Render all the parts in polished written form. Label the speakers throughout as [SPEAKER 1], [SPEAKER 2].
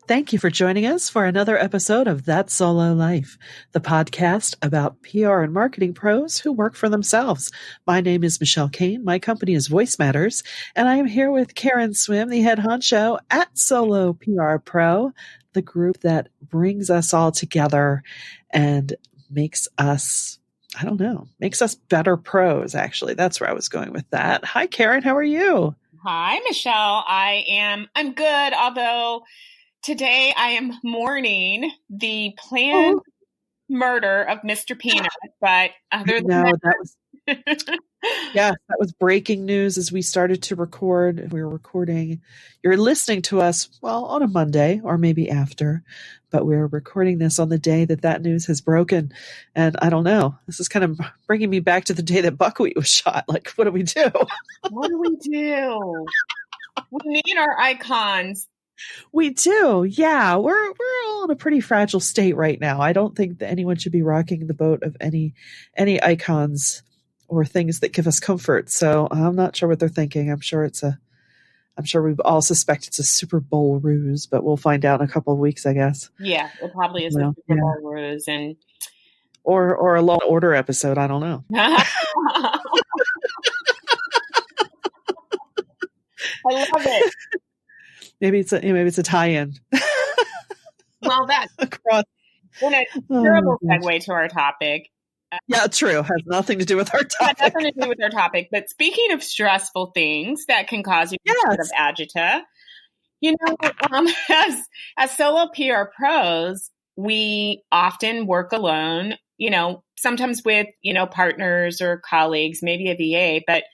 [SPEAKER 1] Thank you for joining us for another episode of That Solo Life, the podcast about PR and marketing pros who work for themselves. My name is Michelle Kane. My company is Voice Matters, and I am here with Karen Swim, the head honcho at Solo PR Pro, the group that brings us all together and makes us better pros, actually. That's where I was going with that. Hi, Karen. How are you?
[SPEAKER 2] Hi, Michelle. I'm good, although today I am mourning the planned murder of Mr. Peanut, but other than
[SPEAKER 1] that was breaking news as we started to record. We were recording. You're listening to us, well, on a Monday or maybe after, but we're recording this on the day that news has broken. And I don't know. This is kind of bringing me back to the day that Buckwheat was shot. Like, what do we do?
[SPEAKER 2] What do we do? We need our icons.
[SPEAKER 1] We do. Yeah. We're all in a pretty fragile state right now. I don't think that anyone should be rocking the boat of any icons or things that give us comfort. So I'm not sure what they're thinking. I'm sure we all suspect it's a Super Bowl ruse, but we'll find out in a couple of weeks, I guess.
[SPEAKER 2] Yeah, it probably is a Super Bowl ruse, and
[SPEAKER 1] or a Law and Order episode. I don't know.
[SPEAKER 2] I love it.
[SPEAKER 1] Maybe it's a tie-in.
[SPEAKER 2] Well, that's a terrible segue to our topic.
[SPEAKER 1] Yeah, true. Has nothing to do with our topic.
[SPEAKER 2] Nothing to do with our topic. But speaking of stressful things that can cause you a bit of agita, as solo PR pros, we often work alone, sometimes with, partners or colleagues, maybe a VA, but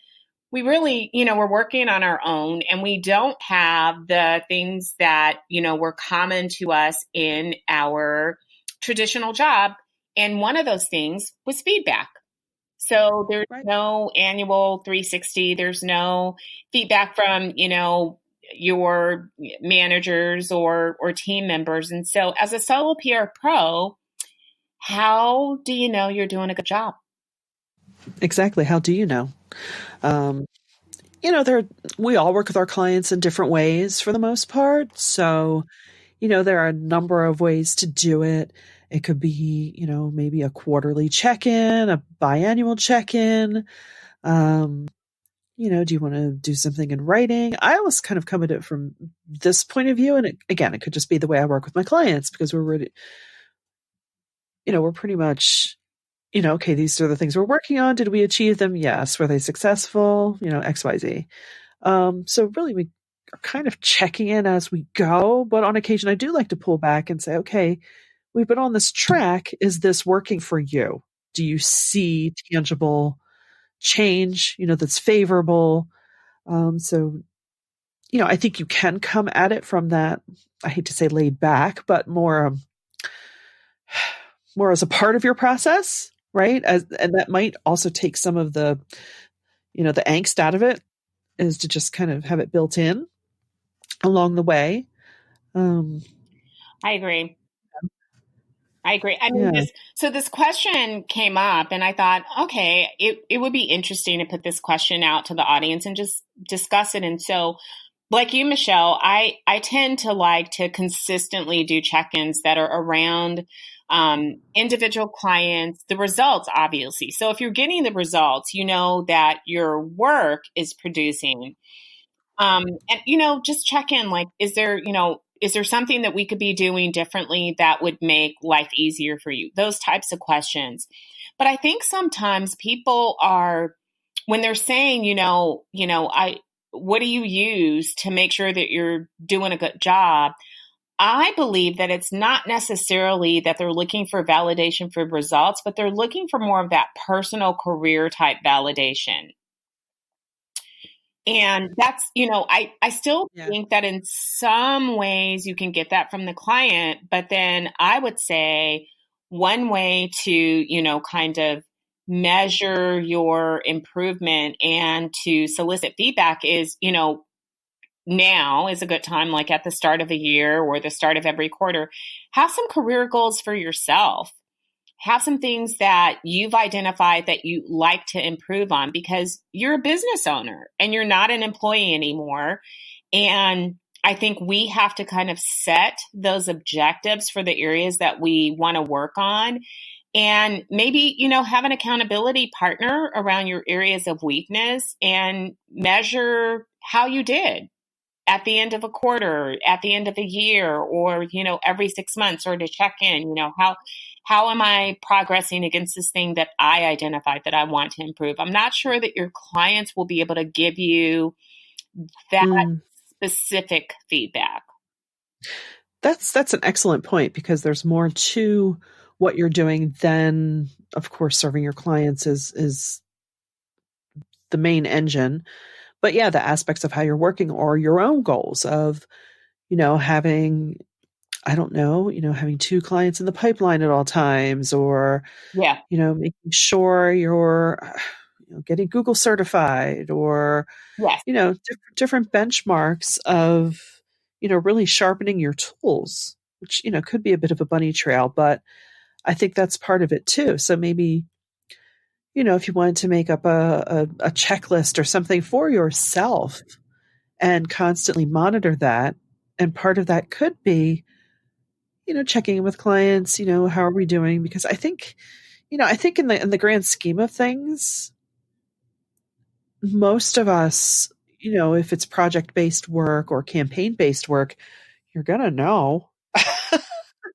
[SPEAKER 2] we really, we're working on our own, and we don't have the things that, were common to us in our traditional job. And one of those things was feedback. So there's no annual 360. There's no feedback from, your managers or team members. And so as a solo PR pro, how do you know you're doing a good job?
[SPEAKER 1] Exactly. How do you know? We all work with our clients in different ways for the most part. So, there are a number of ways to do it. It could be, maybe a quarterly check-in, a biannual check-in. Do you want to do something in writing? I always kind of come at it from this point of view. And it could just be the way I work with my clients, because we're really, we're pretty much, okay, these are the things we're working on. Did we achieve them? Yes. Were they successful? X, Y, Z. So really we are kind of checking in as we go, but on occasion I do like to pull back and say, okay, we've been on this track. Is this working for you? Do you see tangible change, that's favorable? So, I think you can come at it from that, I hate to say laid back, but more as a part of your process, right? And that might also take some of the, the angst out of it, is to just kind of have it built in along the way.
[SPEAKER 2] I agree. I mean, this question came up, and I thought, okay, it would be interesting to put this question out to the audience and just discuss it. And so, like you, Michelle, I tend to like to consistently do check-ins that are around individual clients, the results, obviously. So if you're getting the results, that your work is producing. And, just check in, like, is there something that we could be doing differently that would make life easier for you? Those types of questions. But I think sometimes people are, when they're saying, what do you use to make sure that you're doing a good job? I believe that it's not necessarily that they're looking for validation for results, but they're looking for more of that personal career type validation. And that's, I still think that in some ways you can get that from the client, but then I would say one way to, kind of measure your improvement and to solicit feedback is, now is a good time, like at the start of the year or the start of every quarter, have some career goals for yourself. Have some things that you've identified that you like to improve on, because you're a business owner and you're not an employee anymore. And I think we have to kind of set those objectives for the areas that we want to work on. And maybe, have an accountability partner around your areas of weakness and measure how you did at the end of a quarter, at the end of a year, or, every 6 months, or to check in, how am I progressing against this thing that I identified that I want to improve? I'm not sure that your clients will be able to give you that specific feedback.
[SPEAKER 1] That's an excellent point, because there's more to what you're doing than, of course, serving your clients is the main engine. But yeah, the aspects of how you're working, or your own goals of, having, I don't know, having 2 clients in the pipeline at all times, or,
[SPEAKER 2] Yeah.
[SPEAKER 1] making sure you're getting Google certified, or,
[SPEAKER 2] Yes.
[SPEAKER 1] different benchmarks of, really sharpening your tools, which, could be a bit of a bunny trail, but I think that's part of it too. So maybe, if you wanted to make up a checklist or something for yourself and constantly monitor that, and part of that could be, checking in with clients, how are we doing? Because I think, in the grand scheme of things, most of us, if it's project-based work or campaign-based work, you're gonna know.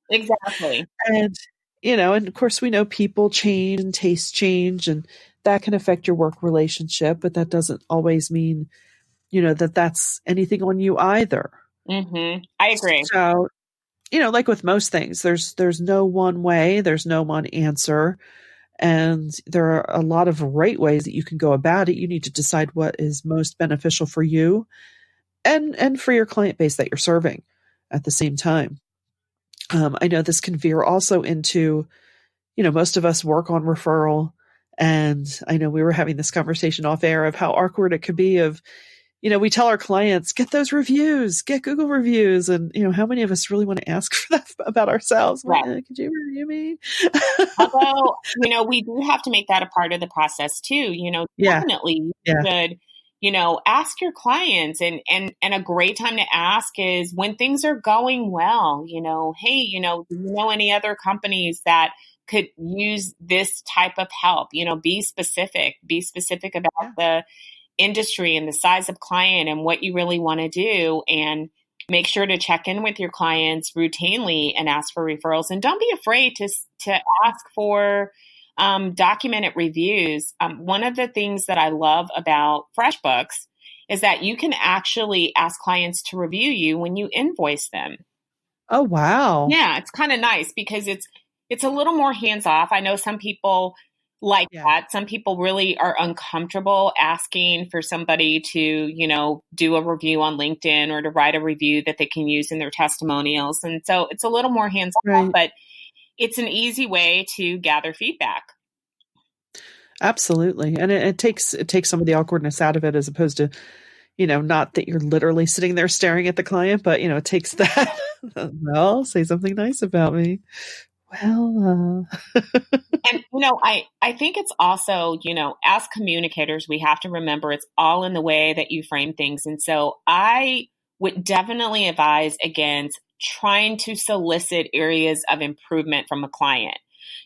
[SPEAKER 2] Exactly.
[SPEAKER 1] And of course we know people change and tastes change, and that can affect your work relationship, but that doesn't always mean, that that's anything on you either.
[SPEAKER 2] Mm-hmm. I agree.
[SPEAKER 1] So, like with most things, there's no one way, there's no one answer, and there are a lot of right ways that you can go about it. You need to decide what is most beneficial for you and for your client base that you're serving at the same time. I know this can veer also into, most of us work on referral. And I know we were having this conversation off air of how awkward it could be of, we tell our clients, get those reviews, get Google reviews. And, how many of us really want to ask for that about ourselves?
[SPEAKER 2] Right.
[SPEAKER 1] Could you review me?
[SPEAKER 2] Although, we do have to make that a part of the process too. Definitely you should, ask your clients, and a great time to ask is when things are going well. Hey, do you know any other companies that could use this type of help? Be specific about the industry and the size of client and what you really want to do, and make sure to check in with your clients routinely and ask for referrals. And don't be afraid to ask for documented reviews. One of the things that I love about FreshBooks is that you can actually ask clients to review you when you invoice them.
[SPEAKER 1] Oh, wow.
[SPEAKER 2] Yeah, it's kind of nice because it's a little more hands off. I know some people like that. Some people really are uncomfortable asking for somebody to, do a review on LinkedIn or to write a review that they can use in their testimonials. And so it's a little more hands on, but it's an easy way to gather feedback.
[SPEAKER 1] Absolutely. And it takes some of the awkwardness out of it, as opposed to, not that you're literally sitting there staring at the client, but, it takes that, well, say something nice about me. Well,
[SPEAKER 2] And, I think it's also, as communicators, we have to remember it's all in the way that you frame things. And so I would definitely advise against trying to solicit areas of improvement from a client,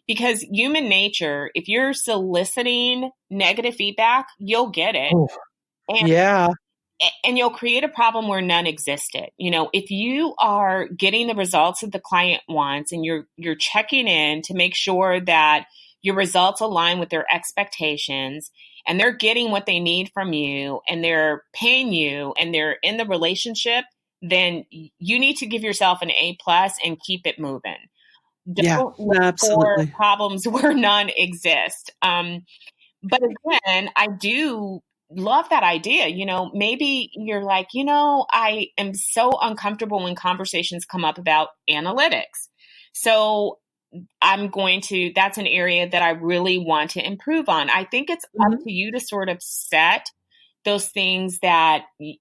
[SPEAKER 2] because human nature, if you're soliciting negative feedback, you'll get it.
[SPEAKER 1] Oh,
[SPEAKER 2] And you'll create a problem where none existed. If you are getting the results that the client wants, and you're checking in to make sure that your results align with their expectations, and they're getting what they need from you, and they're paying you, and they're in the relationship, then you need to give yourself an A+ and keep it moving. Don't look for problems where none exist. But again, I do love that idea. Maybe you're like, I am so uncomfortable when conversations come up about analytics. So that's an area that I really want to improve on. I think it's up to you to sort of set those things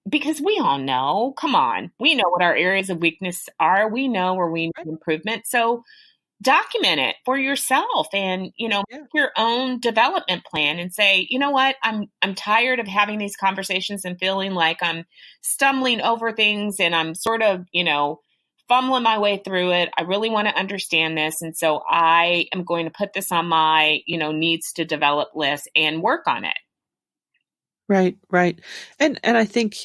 [SPEAKER 2] because we all know, come on, we know what our areas of weakness are. We know where we need improvement. So document it for yourself and,
[SPEAKER 1] Yeah.
[SPEAKER 2] make your own development plan and say, you know what, I'm tired of having these conversations and feeling like I'm stumbling over things and I'm sort of, fumbling my way through it. I really want to understand this. And so I am going to put this on my, needs to develop list and work on it.
[SPEAKER 1] Right, right. And I think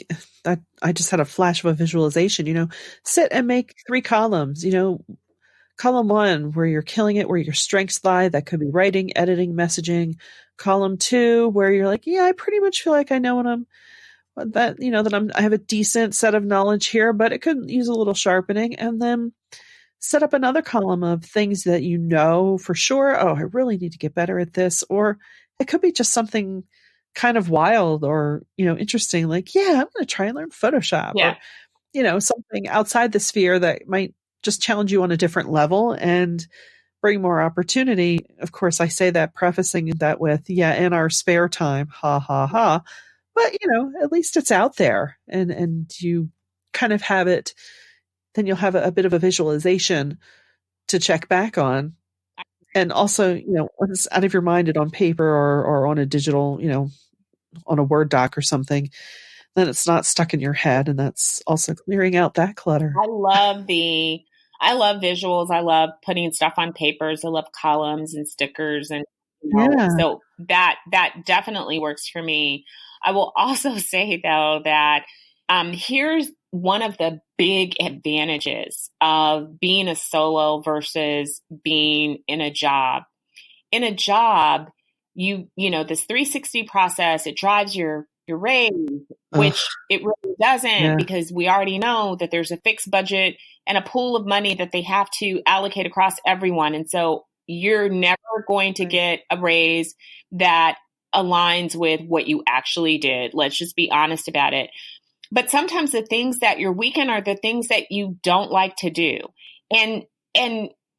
[SPEAKER 1] that I just had a flash of a visualization, sit and make 3 columns, column 1 where you're killing it, where your strengths lie, that could be writing, editing, messaging. Column 2 where you're like, yeah, I pretty much feel like I know I have a decent set of knowledge here, but it could use a little sharpening. And then set up another column of things that you know for sure. Oh, I really need to get better at this. Or it could be just something kind of wild or, interesting. Like, yeah, I'm going to try and learn Photoshop
[SPEAKER 2] Yeah.
[SPEAKER 1] or, something outside the sphere that might just challenge you on a different level and bring more opportunity. Of course, I say that prefacing that with, yeah, in our spare time, ha, ha, ha. But, at least it's out there and you kind of have it, then you'll have a bit of a visualization to check back on. And also, when it's out of your mind and on paper or on a digital, on a Word doc or something, then it's not stuck in your head. And that's also clearing out that clutter.
[SPEAKER 2] I love visuals. I love putting stuff on papers. I love columns and stickers and
[SPEAKER 1] Yeah.
[SPEAKER 2] so that definitely works for me. I will also say though that here's one of the big advantages of being a solo versus being in a job. In a job, this 360 process, it drives your raise,
[SPEAKER 1] Ugh,
[SPEAKER 2] which it really doesn't
[SPEAKER 1] yeah.
[SPEAKER 2] because we already know that there's a fixed budget and a pool of money that they have to allocate across everyone. And so you're never going to
[SPEAKER 1] Right.
[SPEAKER 2] get a raise that aligns with what you actually did. Let's just be honest about it. But sometimes the things that you're weak in are the things that you don't like to do. And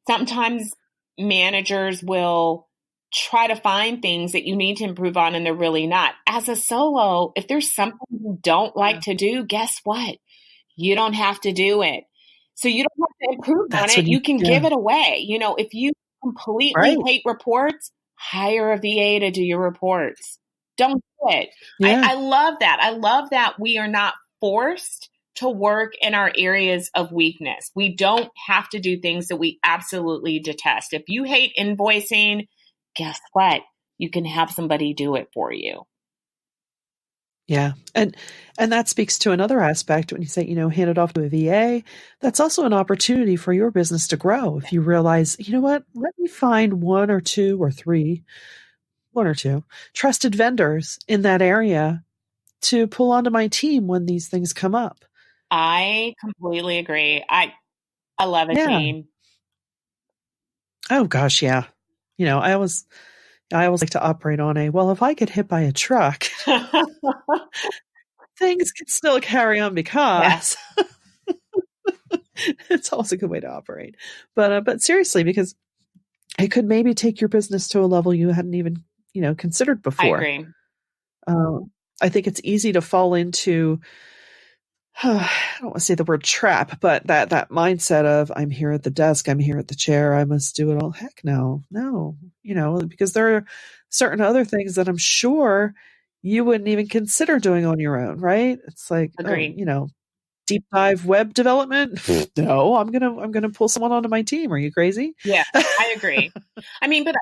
[SPEAKER 2] sometimes managers will try to find things that you need to improve on and they're really not. As a solo, if there's something you don't like
[SPEAKER 1] Yeah.
[SPEAKER 2] to do, guess what? You don't have to do it. So you don't have to improve on
[SPEAKER 1] That's
[SPEAKER 2] it.
[SPEAKER 1] when
[SPEAKER 2] You can
[SPEAKER 1] yeah.
[SPEAKER 2] give it away. If you completely
[SPEAKER 1] Right.
[SPEAKER 2] hate reports, hire a VA to do your reports. Don't do it.
[SPEAKER 1] Yeah.
[SPEAKER 2] I love that. I love that we are not forced to work in our areas of weakness. We don't have to do things that we absolutely detest. If you hate invoicing, guess what? You can have somebody do it for you.
[SPEAKER 1] Yeah. And that speaks to another aspect when you say, hand it off to a VA. That's also an opportunity for your business to grow. If you realize, you know what, let me find one or two trusted vendors in that area to pull onto my team when these things come up.
[SPEAKER 2] I completely agree. I love a
[SPEAKER 1] Yeah.
[SPEAKER 2] team.
[SPEAKER 1] Oh gosh, yeah. I always like to operate on if I get hit by a truck, things can still carry on
[SPEAKER 2] Yes,
[SPEAKER 1] because it's also a good way to operate. But seriously, because it could maybe take your business to a level you hadn't even, considered
[SPEAKER 2] I
[SPEAKER 1] before.
[SPEAKER 2] agree.
[SPEAKER 1] I think it's easy to fall into I don't want to say the word trap, but that mindset of I'm here at the desk, I'm here at the chair, I must do it all. Heck no, no, because there are certain other things that I'm sure you wouldn't even consider doing on your own, right? It's like, oh,
[SPEAKER 2] Agree.
[SPEAKER 1] deep dive web development. No, I'm gonna pull someone onto my team. Are you crazy?
[SPEAKER 2] Yeah, I agree. I mean, but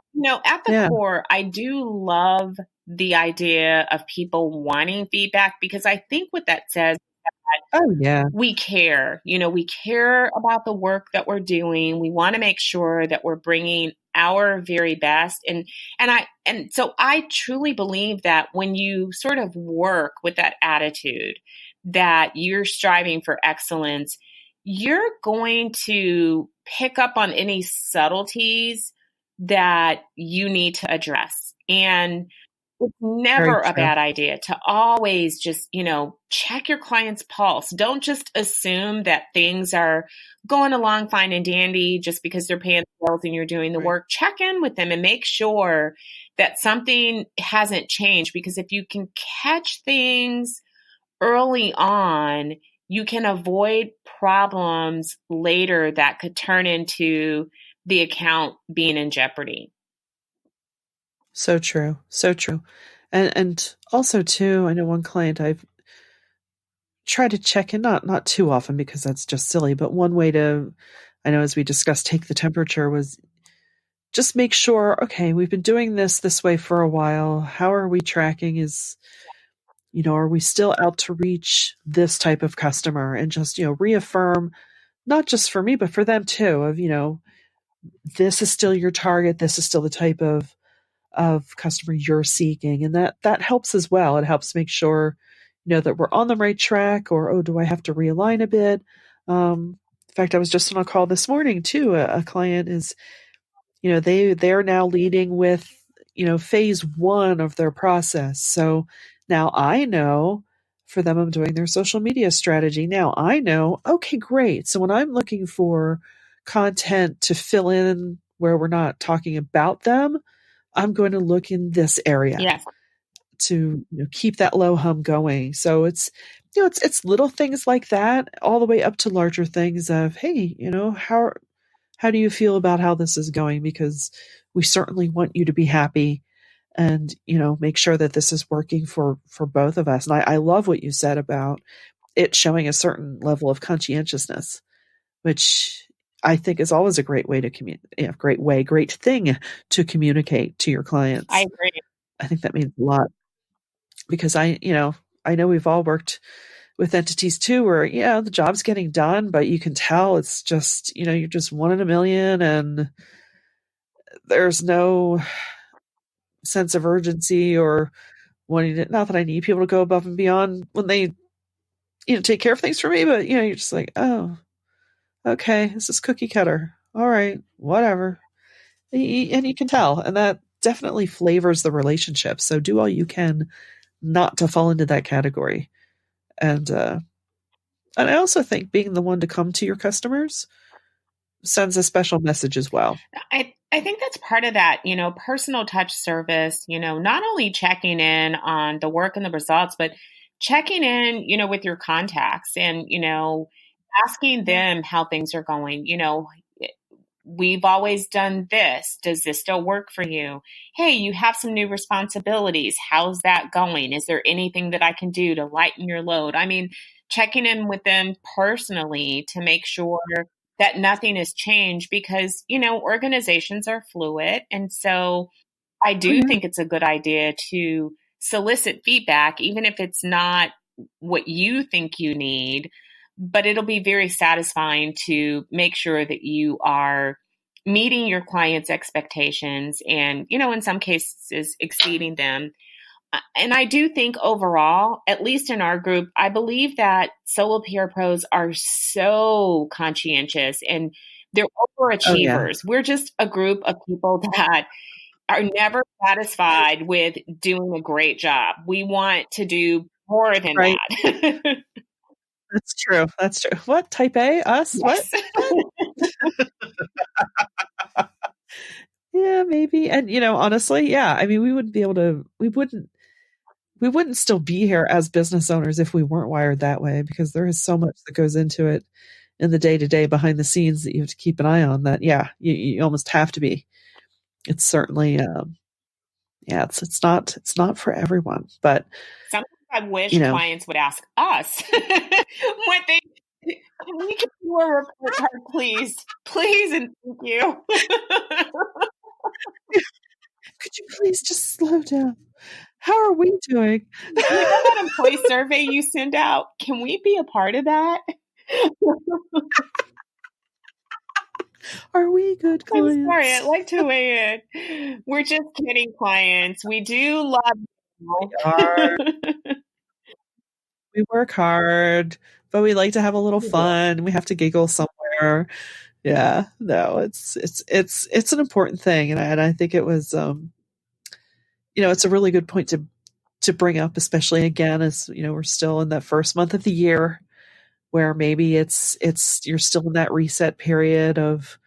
[SPEAKER 2] at the
[SPEAKER 1] Yeah.
[SPEAKER 2] core, I do love the idea of people wanting feedback because I think what that says,
[SPEAKER 1] Oh yeah.
[SPEAKER 2] we care. We care about the work that we're doing. We want to make sure that we're bringing our very best. And so I truly believe that when you sort of work with that attitude that you're striving for excellence, you're going to pick up on any subtleties that you need to address. And it's
[SPEAKER 1] Very
[SPEAKER 2] never a
[SPEAKER 1] true.
[SPEAKER 2] bad idea to always just, check your client's pulse. Don't just assume that things are going along fine and dandy just because they're paying the bills and you're doing the
[SPEAKER 1] Right.
[SPEAKER 2] work. Check in with them and make sure that something hasn't changed because if you can catch things early on, you can avoid problems later that could turn into the account being in jeopardy.
[SPEAKER 1] So true. So true. And also too, I know one client I've tried to check in, not too often because that's just silly, but one way to, I know as we discussed, take the temperature was just make sure, okay, we've been doing this way for a while. How are we tracking? Are we still out to reach this type of customer? And just, reaffirm, not just for me, but for them too, of, this is still your target. This is still the type of customer you're seeking. And that helps as well. It helps make sure, that we're on the right track, or, oh, do I have to realign a bit? In fact, I was just on a call this morning too. A client is, they're now leading with, phase one of their process. So now I know for them, I'm doing their social media strategy. Now I know, okay, great. So when I'm looking for content to fill in where we're not talking about them, I'm going to look in this area.
[SPEAKER 2] Yes.
[SPEAKER 1] To keep that low hum going. So it's it's little things like that, all the way up to larger things of, hey, how do you feel about how this is going? Because we certainly want you to be happy, and make sure that this is working for both of us. And I love what you said about it showing a certain level of conscientiousness, which I think is always a great way to communicate. Great thing to communicate to your clients.
[SPEAKER 2] I agree.
[SPEAKER 1] I think that means a lot, because I know we've all worked with entities too, where, the job's getting done, but you can tell it's just, you're just one in a million, and there's no sense of urgency or wanting to, not that I need people to go above and beyond when they, take care of things for me, but, you're just like, oh, okay, this is cookie cutter. All right, whatever. And you can tell, and that definitely flavors the relationship. So do all you can not to fall into that category. And I also think being the one to come to your customers sends a special message as well.
[SPEAKER 2] I think that's part of that, personal touch service, not only checking in on the work and the results, but checking in, with your contacts and, asking them how things are going. We've always done this. Does this still work for you? Hey, you have some new responsibilities. How's that going? Is there anything that I can do to lighten your load? I mean, checking in with them personally to make sure that nothing has changed, because, organizations are fluid. And so I do think it's a good idea to solicit feedback, even if it's not what you think you need, but it'll be very satisfying to make sure that you are meeting your clients' expectations and, in some cases, exceeding them. And I do think overall, at least in our group, I believe that solo PR pros are so conscientious and they're overachievers.
[SPEAKER 1] Oh, yeah.
[SPEAKER 2] We're just a group of people that are never satisfied with doing a great job. We want to do more than that.
[SPEAKER 1] That's true. That's true. What? Type A? Us?
[SPEAKER 2] Yes.
[SPEAKER 1] What? Yeah, maybe. And honestly, yeah. I mean, we wouldn't still be here as business owners if we weren't wired that way, because there is so much that goes into it in the day-to-day behind the scenes that you have to keep an eye on. That, yeah, you almost have to be. It's certainly it's not for everyone, but
[SPEAKER 2] sometimes I wish clients would ask us what they, can we get you a report card, please, and thank you.
[SPEAKER 1] Could you please just slow down? How are we doing?
[SPEAKER 2] You know that employee survey you send out? Can we be a part of that?
[SPEAKER 1] Are we good clients?
[SPEAKER 2] I'm sorry, I'd like to weigh in. We're just kidding, clients. We do love you.
[SPEAKER 1] We are. We work hard, but we like to have a little fun. We have to giggle somewhere. Yeah, no, it's an important thing, and I think it was, it's a really good point to bring up, especially again as we're still in that first month of the year, where maybe it's you're still in that reset period of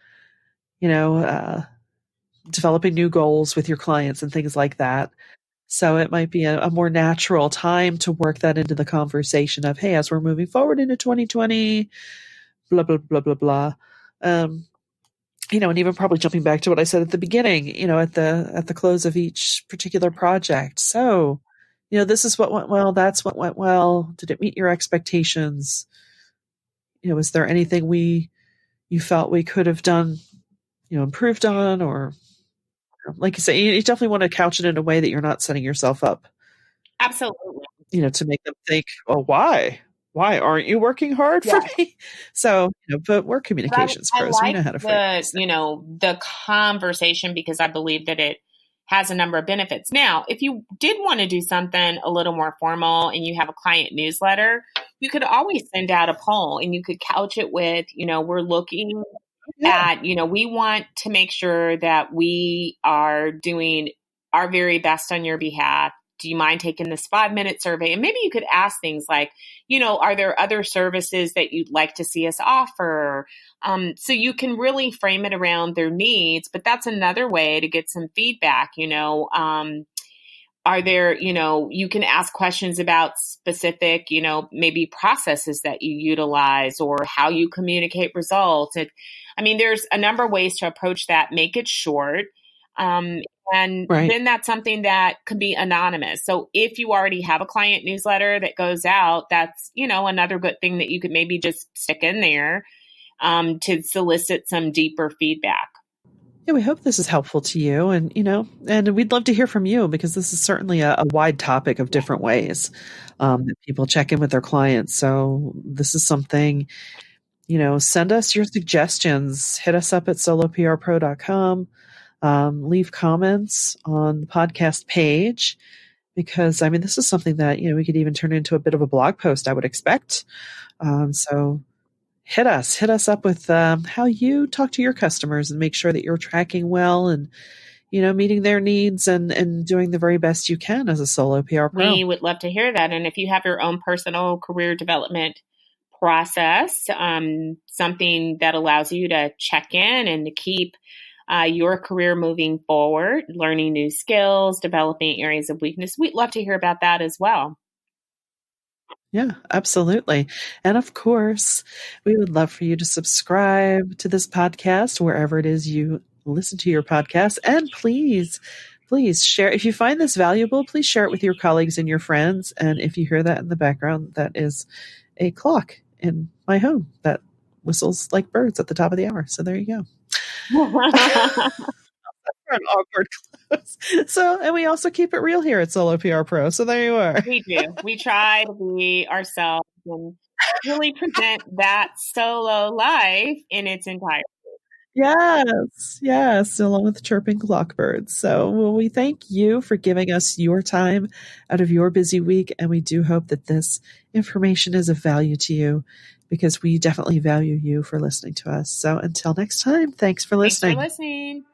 [SPEAKER 1] developing new goals with your clients and things like that. So it might be a more natural time to work that into the conversation of, hey, as we're moving forward into 2020, blah, blah, blah, blah, blah. and even probably jumping back to what I said at the beginning, at the close of each particular project. So, this is what went well. That's what went well. Did it meet your expectations? Was there anything you felt we could have done, improved on, or like you say, you definitely want to couch it in a way that you're not setting yourself up.
[SPEAKER 2] Absolutely.
[SPEAKER 1] To make them think, oh, why? Why aren't you working hard for me? So, but we're communications pros. We
[SPEAKER 2] like
[SPEAKER 1] know how to frame
[SPEAKER 2] the conversation, because I believe that it has a number of benefits. Now, if you did want to do something a little more formal and you have a client newsletter, you could always send out a poll and you could couch it with, we're looking at, we want to make sure that we are doing our very best on your behalf. Do you mind taking this 5-minute survey? And maybe you could ask things like, are there other services that you'd like to see us offer? So you can really frame it around their needs, but that's another way to get some feedback. Are there, you can ask questions about specific, maybe processes that you utilize or how you communicate results. There's a number of ways to approach that. Make it short. And
[SPEAKER 1] Right.
[SPEAKER 2] then that's something that could be anonymous. So if you already have a client newsletter that goes out, that's, another good thing that you could maybe just stick in there to solicit some deeper feedback.
[SPEAKER 1] Yeah, we hope this is helpful to you, and and we'd love to hear from you, because this is certainly a wide topic of different ways that people check in with their clients. So this is something, send us your suggestions. Hit us up at soloprpro.com. Leave comments on the podcast page, because this is something that we could even turn into a bit of a blog post, I would expect. So hit us up with how you talk to your customers and make sure that you're tracking well and meeting their needs and doing the very best you can as a solo PR pro.
[SPEAKER 2] We would love to hear that. And if you have your own personal career development process, something that allows you to check in and to keep your career moving forward, learning new skills, developing areas of weakness, we'd love to hear about that as well.
[SPEAKER 1] Yeah, absolutely. And of course, we would love for you to subscribe to this podcast wherever it is you listen to your podcast. And please share. If you find this valuable, please share it with your colleagues and your friends. And if you hear that in the background, that is a clock in my home that whistles like birds at the top of the hour. So there you go. An awkward close. So, and we also keep it real here at Solo PR Pro. So there you are.
[SPEAKER 2] We do. We try to be ourselves and really present that solo life in its entirety.
[SPEAKER 1] Yes, along with chirping clockbirds. So we thank you for giving us your time out of your busy week, and we do hope that this information is of value to you, because we definitely value you for listening to us. So until next time, thanks for listening.
[SPEAKER 2] Thanks for listening.